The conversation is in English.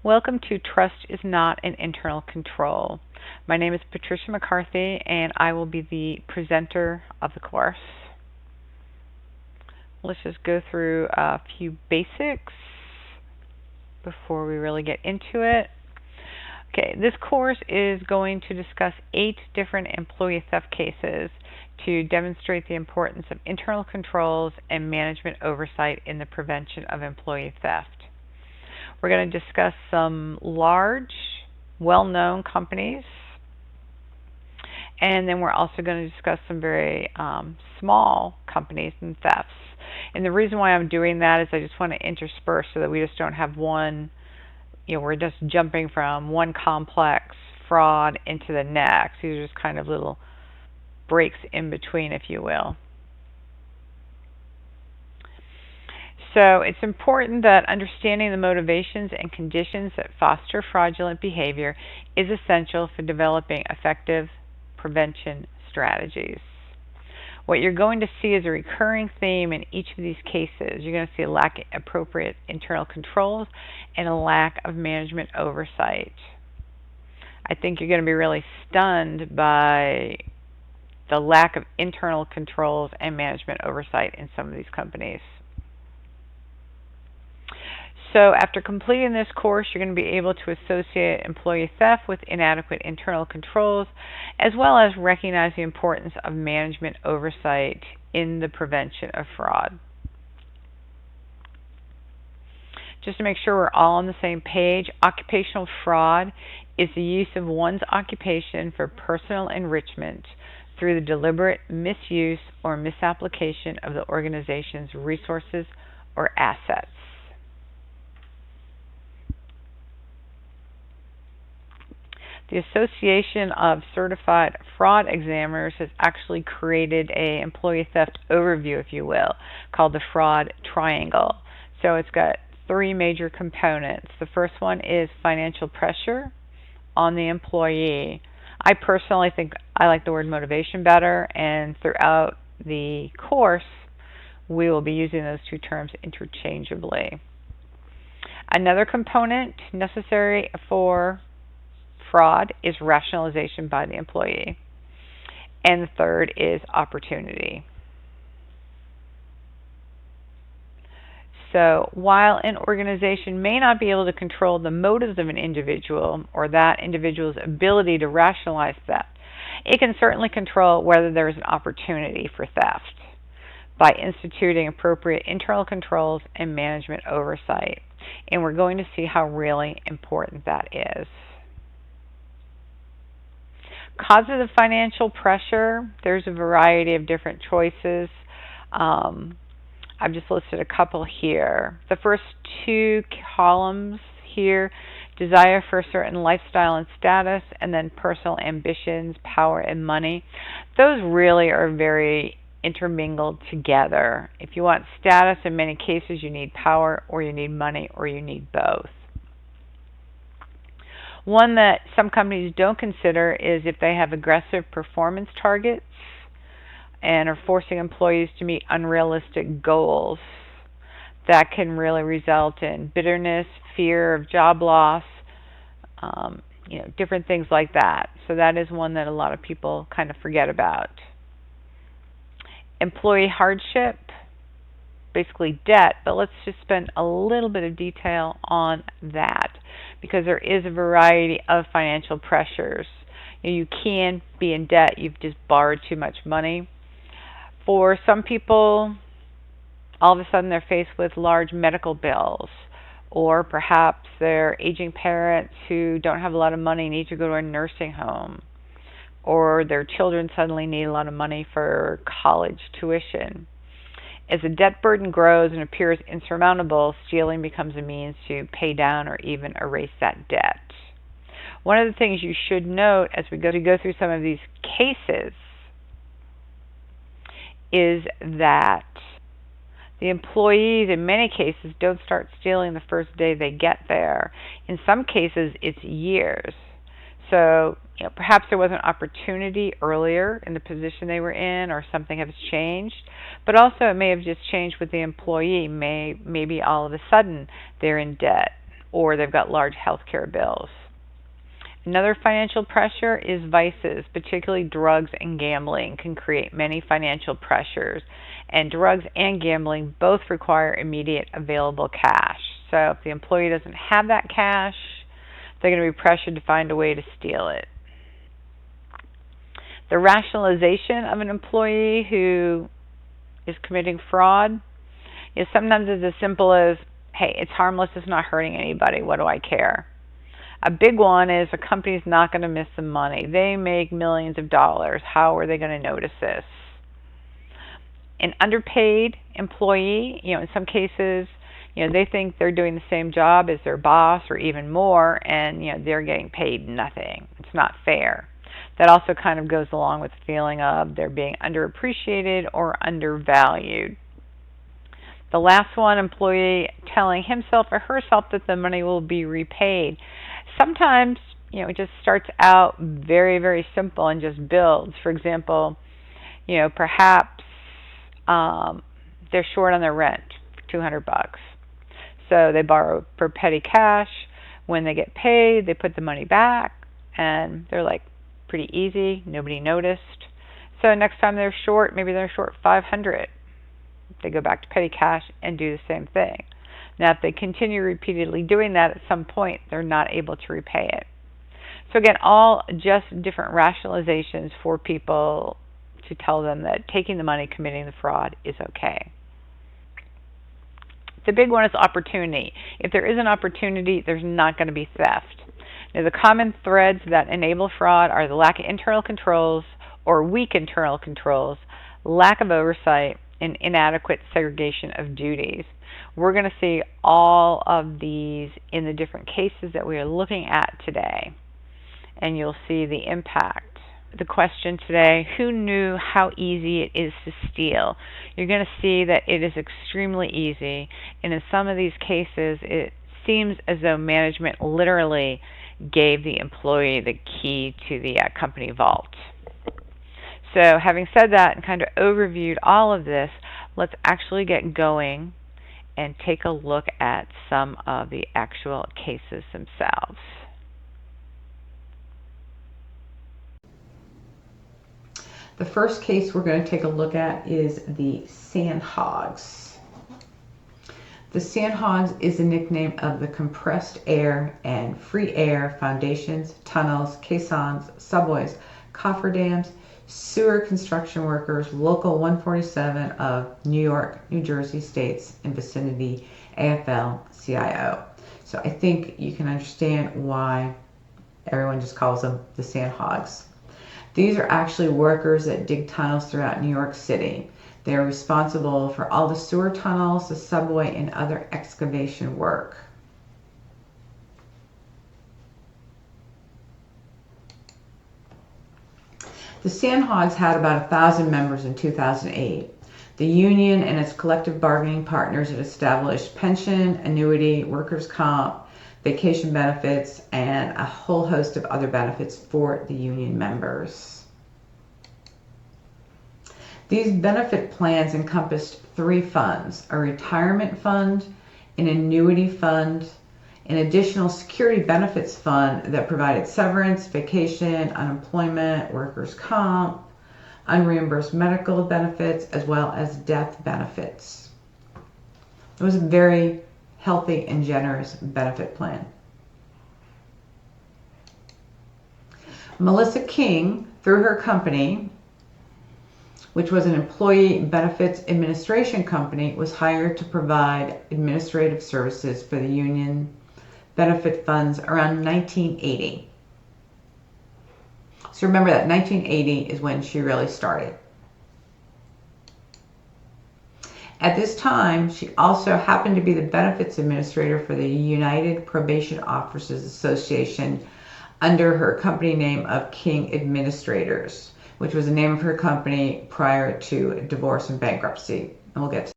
Welcome to Trust is Not an Internal Control. My name is Patricia McCarthy and I will be the presenter of the course. Let's just go through a few basics before we really get into it. Okay, this course is going to discuss 8 different employee theft cases to demonstrate the importance of internal controls and management oversight in the prevention of employee theft. We're going to discuss some large, well-known companies, and then we're also going to discuss some very small companies and thefts. And the reason why I'm doing that is I just want to intersperse so that we just don't have one, we're just jumping from one complex fraud into the next. These are just kind of little breaks in between, if you will. So it's important that understanding the motivations and conditions that foster fraudulent behavior is essential for developing effective prevention strategies. What you're going to see is a recurring theme in each of these cases. You're going to see a lack of appropriate internal controls and a lack of management oversight. I think you're going to be really stunned by the lack of internal controls and management oversight in some of these companies. So after completing this course, you're going to be able to associate employee theft with inadequate internal controls, as well as recognize the importance of management oversight in the prevention of fraud. Just to make sure we're all on the same page, occupational fraud is the use of one's occupation for personal enrichment through the deliberate misuse or misapplication of the organization's resources or assets. The Association of Certified Fraud Examiners has actually created an employee theft overview, if you will, called the Fraud Triangle. So it's got 3 major components. The first one is financial pressure on the employee. I personally think I like the word motivation better, and throughout the course we will be using those 2 terms interchangeably. Another component necessary for fraud is rationalization by the employee. And the third is opportunity. So while an organization may not be able to control the motives of an individual or that individual's ability to rationalize theft, it can certainly control whether there is an opportunity for theft by instituting appropriate internal controls and management oversight. And we're going to see how really important that is. Causes of financial pressure, there's a variety of different choices. I've just listed a couple here. The first 2 columns here, desire for a certain lifestyle and status, and then personal ambitions, power, and money. Those really are very intermingled together. If you want status, in many cases you need power, or you need money, or you need both. One that some companies don't consider is if they have aggressive performance targets and are forcing employees to meet unrealistic goals. That can really result in bitterness, fear of job loss, different things like that. So that is one that a lot of people kind of forget about. Employee hardship, basically debt, but let's just spend a little bit of detail on that because there is a variety of financial pressures. You can be in debt, you've just borrowed too much money. For some people, all of a sudden they're faced with large medical bills, or perhaps they're aging parents who don't have a lot of money and need to go to a nursing home, or their children suddenly need a lot of money for college tuition. As the debt burden grows and appears insurmountable, stealing becomes a means to pay down or even erase that debt. One of the things you should note as we go through some of these cases is that the employees, in many cases, don't start stealing the first day they get there. In some cases, it's years. So, perhaps there was an opportunity earlier in the position they were in, or something has changed. But also, it may have just changed with the employee. Maybe all of a sudden they're in debt, or they've got large healthcare bills. Another financial pressure is vices, particularly drugs and gambling can create many financial pressures. And drugs and gambling both require immediate available cash. So if the employee doesn't have that cash, they're going to be pressured to find a way to steal it. The rationalization of an employee who is committing fraud is sometimes as simple as, hey, it's harmless, it's not hurting anybody, what do I care? A big one is a company's not going to miss some money. They make millions of dollars. How are they going to notice this? An underpaid employee, in some cases, they think they're doing the same job as their boss or even more, and, they're getting paid nothing. It's not fair. That also kind of goes along with the feeling of they're being underappreciated or undervalued. The last one, employee telling himself or herself that the money will be repaid. Sometimes, it just starts out very, very simple and just builds. For example, perhaps they're short on their rent for $200. So they borrow for petty cash. When they get paid, they put the money back, and they're like, pretty easy, nobody noticed. So next time they're short, maybe they're short $500. They go back to petty cash and do the same thing. Now, if they continue repeatedly doing that, at some point, they're not able to repay it. So again, all just different rationalizations for people to tell them that taking the money, committing the fraud is okay. The big one is opportunity. If there is an opportunity, there's not going to be theft. Now, the common threads that enable fraud are the lack of internal controls or weak internal controls, lack of oversight, and inadequate segregation of duties. We're going to see all of these in the different cases that we are looking at today, and you'll see the impact. The question today, who knew how easy it is to steal? You're going to see that it is extremely easy, and in some of these cases, it seems as though management literally gave the employee the key to the company vault. So having said that and kind of overviewed all of this, let's actually get going and take a look at some of the actual cases themselves. The first case we're going to take a look at is the Sandhogs. The Sandhogs is a nickname of the compressed air and free air foundations, tunnels, caissons, subways, cofferdams, sewer construction workers, Local 147 of New York, New Jersey states and vicinity, AFL-CIO. So I think you can understand why everyone just calls them the Sandhogs. These are actually workers that dig tunnels throughout New York City. They are responsible for all the sewer tunnels, the subway, and other excavation work. The Sandhogs had about 1,000 members in 2008. The union and its collective bargaining partners had established pension, annuity, workers' comp, vacation benefits, and a whole host of other benefits for the union members. These benefit plans encompassed 3 funds: a retirement fund, an annuity fund, an additional security benefits fund that provided severance, vacation, unemployment, workers' comp, unreimbursed medical benefits, as well as death benefits. It was a very healthy and generous benefit plan. Melissa King, through her company, which was an employee benefits administration company, was hired to provide administrative services for the union benefit funds around 1980. So remember that 1980 is when she really started. At this time, she also happened to be the benefits administrator for the United Probation Officers Association under her company name of King Administrators, which was the name of her company prior to divorce and bankruptcy. And we'll get to